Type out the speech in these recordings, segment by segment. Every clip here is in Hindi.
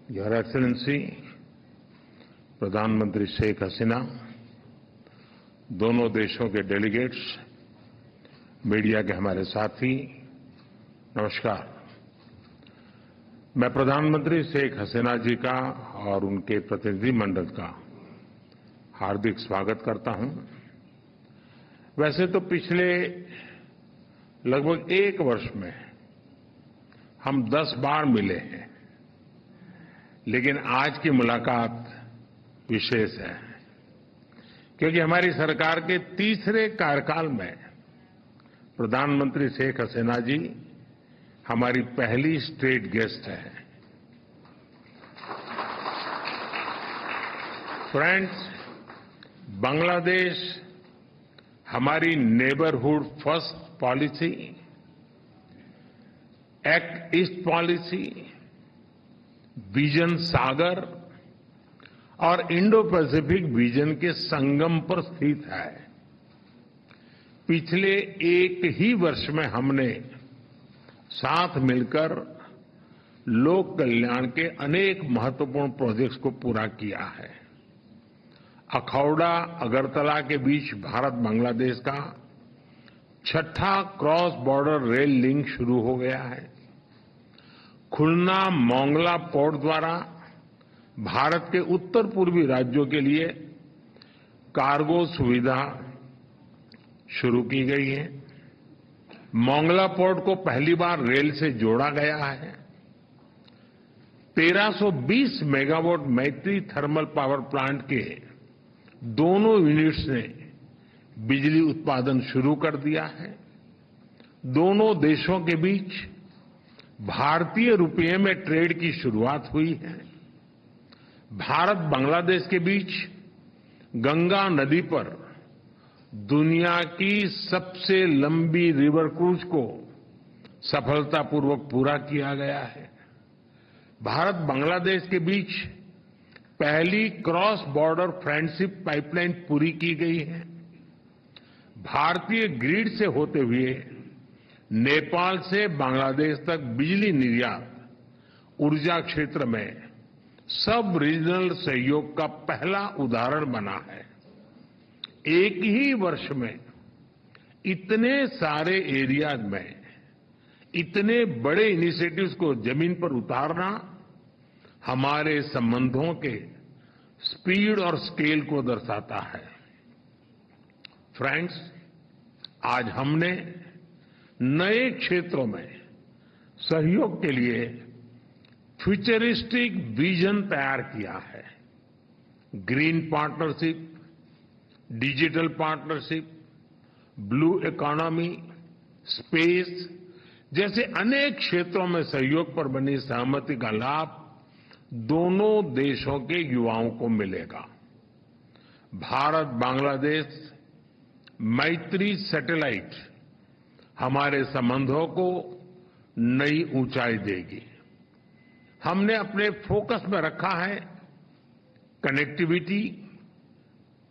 योर एक्सीलेंसी प्रधानमंत्री शेख हसीना, दोनों देशों के डेलीगेट्स, मीडिया के हमारे साथी, नमस्कार। मैं प्रधानमंत्री शेख हसीना जी का और उनके प्रतिनिधिमंडल का हार्दिक स्वागत करता हूं। वैसे तो पिछले लगभग 1 वर्ष में हम 10 बार मिले हैं, लेकिन आज की मुलाकात विशेष है क्योंकि हमारी सरकार के तीसरे कार्यकाल में प्रधानमंत्री शेख हसीना जी हमारी पहली स्टेट गेस्ट हैं। फ्रेंड्स, बांग्लादेश हमारी neighbourhood first policy, act east policy, vision Sagar और इंडो पैसिफिक विजन के संगम पर स्थित है। पिछले 1 ही वर्ष में हमने साथ मिलकर लोक कल्याण के अनेक महत्वपूर्ण प्रोजेक्ट्स को पूरा किया है। अखौड़ा अगरतला के बीच भारत बांग्लादेश का 6ठा क्रॉस बॉर्डर रेल लिंक शुरू हो गया है। खुलना मोंगला पोर्ट द्वारा भारत के उत्तर पूर्वी राज्यों के लिए कार्गो सुविधा शुरू की गई है। मोंगला पोर्ट को पहली बार रेल से जोड़ा गया है। 1320 मेगावाट मैत्री थर्मल पावर प्लांट के दोनों यूनिट्स ने बिजली उत्पादन शुरू कर दिया है। दोनों देशों के बीच भारतीय रुपये में ट्रेड की शुरुआत हुई है। भारत बांग्लादेश के बीच गंगा नदी पर दुनिया की सबसे लंबी रिवर क्रूज को सफलतापूर्वक पूरा किया गया है। भारत बांग्लादेश के बीच पहली क्रॉस बॉर्डर फ्रेंडशिप पाइपलाइन पूरी की गई है। भारतीय ग्रिड से होते हुए नेपाल से बांग्लादेश तक बिजली निर्यात ऊर्जा क्षेत्र में सब रीजनल सहयोग का पहला उदाहरण बना है। एक ही वर्ष में इतने सारे एरियाज में इतने बड़े इनिशिएटिव्स को जमीन पर उतारना हमारे संबंधों के स्पीड और स्केल को दर्शाता है। फ्रेंड्स, आज हमने नए क्षेत्रों में सहयोग के लिए फ्यूचरिस्टिक विजन तैयार किया है। Green partnership, digital partnership, blue economy, space जैसे अनेक क्षेत्रों में सहयोग पर बनी सहमति का लाभ दोनों देशों के युवाओं को मिलेगा। भारत बांग्लादेश मैत्री सैटेलाइट हमारे संबंधों को नई ऊंचाई देगी। हमने अपने फोकस में रखा है कनेक्टिविटी,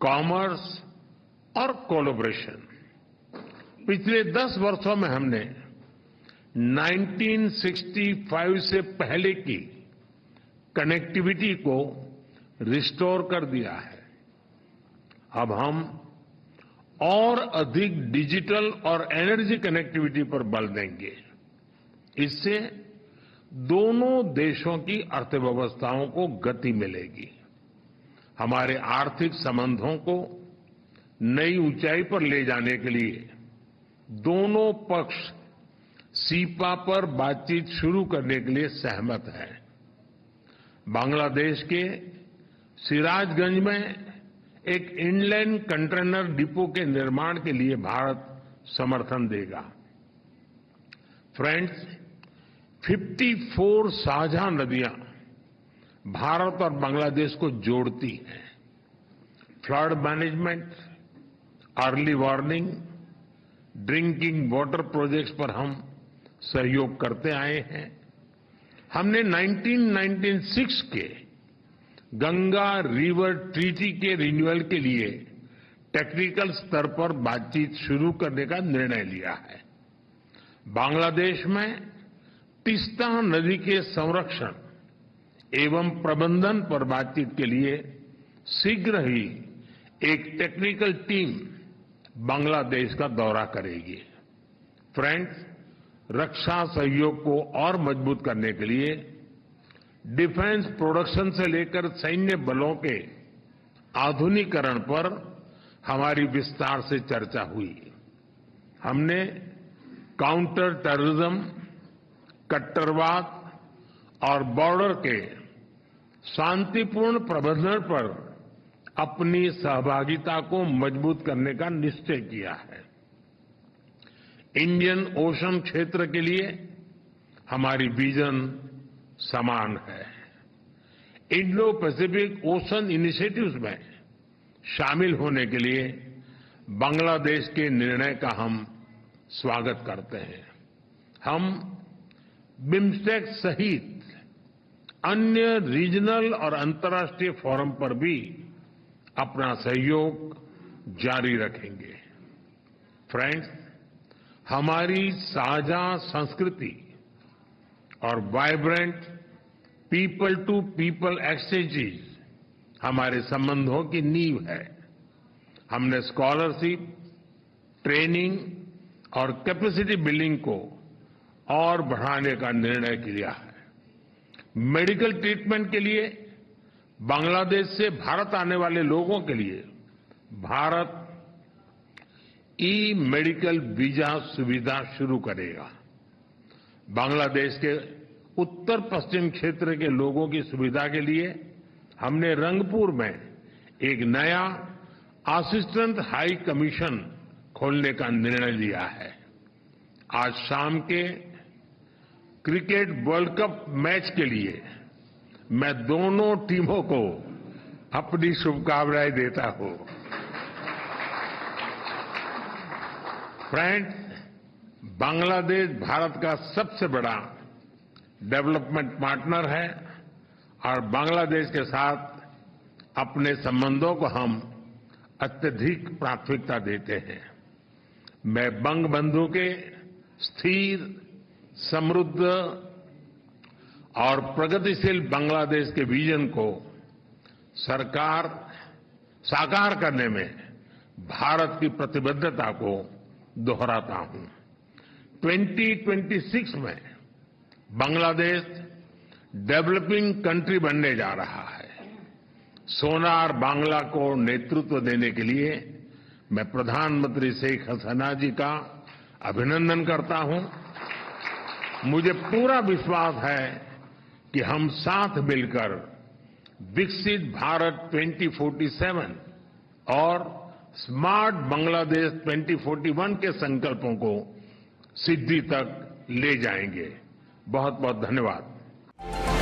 कॉमर्स और कोलैबोरेशन। पिछले 10 वर्षों में हमने 1965 से पहले की कनेक्टिविटी को रिस्टोर कर दिया है। अब हम और अधिक डिजिटल और एनर्जी कनेक्टिविटी पर बल देंगे। इससे दोनों देशों की अर्थव्यवस्थाओं को गति मिलेगी। हमारे आर्थिक संबंधों को नई ऊंचाई पर ले जाने के लिए दोनों पक्ष सीपा पर बातचीत शुरू करने के लिए सहमत हैं। बांग्लादेश के सिराजगंज में एक इनलैंड कंटेनर डिपो के निर्माण के लिए भारत समर्थन देगा। फ्रेंड्स, 54 साझा नदियां भारत और बांग्लादेश को जोड़ती हैं। Flood management, early warning, drinking water projects पर हम सहयोग करते आए हैं। हमने 1996 के गंगा रिवर ट्रीटी के रिन्यूअल के लिए टेक्निकल स्तर पर बातचीत शुरू करने का निर्णय लिया है। बांग्लादेश में तीस्ता नदी के संरक्षण एवं प्रबंधन पर बातचीत के लिए शीघ्र ही एक टेक्निकल टीम बांग्लादेश का दौरा करेगी। फ्रेंड्स, रक्षा सहयोग को और मजबूत करने के लिए डिफेंस प्रोडक्शन से लेकर सैन्य बलों के आधुनिकीकरण पर हमारी विस्तार से चर्चा हुई। हमने काउंटर टेररिज्म, कट्टरवाद और बॉर्डर के शांतिपूर्ण प्रबंधन पर अपनी सहभागिता को मजबूत करने का निश्चय किया है। इंडियन ओशन क्षेत्र के लिए हमारी विजन समान है। इंडो पैसिफिक ओशन इनिशिएटिव्स में शामिल होने के लिए बांग्लादेश के निर्णय का हम स्वागत करते हैं। हम बिम्स्टेक सहित अन्य रीजनल और अंतर्राष्ट्रीय फोरम पर भी अपना सहयोग जारी रखेंगे। फ्रेंड्स, हमारी साझा संस्कृति और vibrant people to people exchanges हमारे संबंधों की नींव है। हमने स्कॉलरशिप, ट्रेनिंग और कैपेसिटी बिल्डिंग को और बढ़ाने का निर्णय लिया है। मेडिकल ट्रीटमेंट के लिए बांग्लादेश से भारत आने वाले लोगों के लिए भारत ई मेडिकल वीजा सुविधा शुरू करेगा। बांग्लादेश के उत्तर पश्चिम क्षेत्र के लोगों की सुविधा के लिए हमने रंगपुर में एक नया असिस्टेंट हाई कमीशन खोलने का निर्णय लिया है। आज शाम के क्रिकेट वर्ल्ड कप मैच के लिए मैं दोनों टीमों को अपनी शुभकामनाएं देता हूं। फ्रेंड्स, बांग्लादेश भारत का सबसे बड़ा डेवलपमेंट पार्टनर है और बांग्लादेश के साथ अपने संबंधों को हम अत्यधिक प्राथमिकता देते हैं। मैं बंगबंधु के स्थिर, समृद्ध और प्रगतिशील बांग्लादेश के विजन को साकार करने में भारत की प्रतिबद्धता को दोहराता हूं। 2026 में बांग्लादेश डेवलपिंग कंट्री बनने जा रहा है। सोनार बांग्ला को नेतृत्व देने के लिए मैं प्रधानमंत्री शेख हसीना जी का अभिनंदन करता हूं। मुझे पूरा विश्वास है कि हम साथ मिलकर विकसित भारत 2047 और स्मार्ट बांग्लादेश 2041 के संकल्पों को सिद्धि तक ले जाएंगे। बहुत बहुत धन्यवाद।